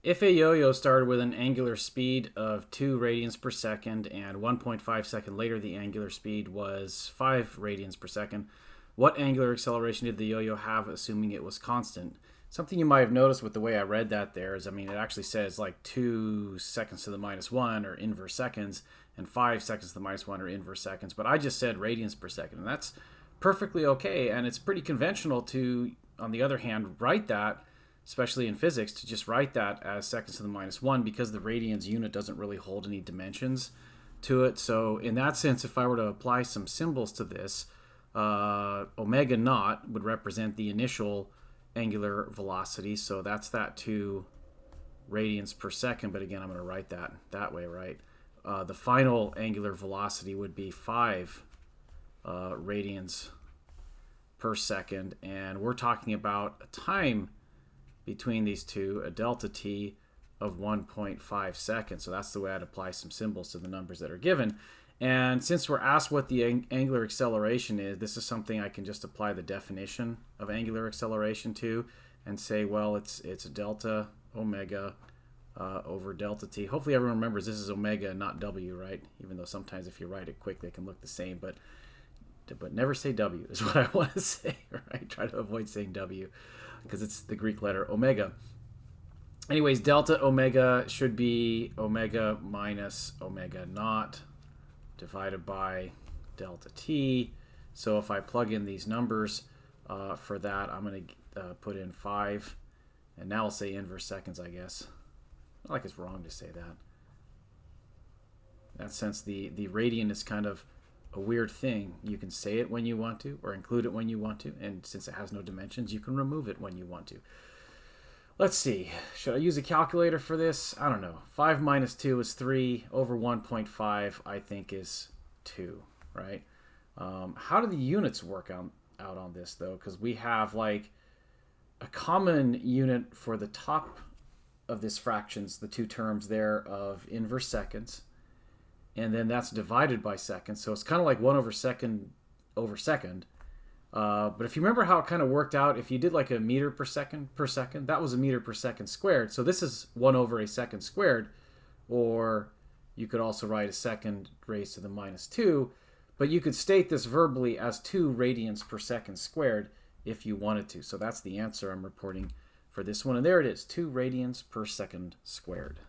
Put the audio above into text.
If a yo-yo started with an angular speed of 2 radians per second and 1.5 second later the angular speed was 5 radians per second, what angular acceleration did the yo-yo have assuming it was constant? Something you might have noticed with the way I read that there is, it actually says like 2 seconds to the minus 1 or inverse seconds and 5 seconds to the minus 1 or inverse seconds, but I just said radians per second, and that's perfectly okay, and it's pretty conventional to, on the other hand, write that, especially in physics, to just write that as seconds to the minus 1 because the radians unit doesn't really hold any dimensions to it. So in that sense, if I were to apply some symbols to this, omega naught would represent the initial angular velocity. So that's that 2 radians per second. But again, I'm going to write that way, right? The final angular velocity would be 5 radians per second. And we're talking about a time between these two, a delta t of 1.5 seconds. So that's the way I'd apply some symbols to the numbers that are given. And since we're asked what the angular acceleration is, this is something I can just apply the definition of angular acceleration to and say, well, it's delta omega over delta t. Hopefully everyone remembers this is omega and not w, right? Even though sometimes if you write it quick, they can look the same, but never say w is what I want to say, right? Try to avoid saying w because it's the Greek letter omega. Anyways, delta omega should be omega minus omega naught divided by delta t. So if I plug in these numbers for that, I'm going to put in 5, and now I'll say inverse seconds, I guess. Not like it's wrong to say that. In that sense, the radian is kind of a weird thing. You can say it when you want to or include it when you want to, and since it has no dimensions, you can remove it when you want to. Let's see. Should I use a calculator for this? I don't know. 5 minus 2 is 3 over 1.5 I think is 2, right? How do the units work out on this, though? Because we have like a common unit for the top of this fractions, the two terms there of inverse seconds, and then that's divided by seconds. So it's kind of like 1 over second over second. But if you remember how it kind of worked out, if you did like a meter per second, that was a meter per second squared. So this is 1 over a second squared, or you could also write a second raised to the minus 2. But you could state this verbally as 2 radians per second squared if you wanted to. So that's the answer I'm reporting for this one. And there it is, 2 radians per second squared.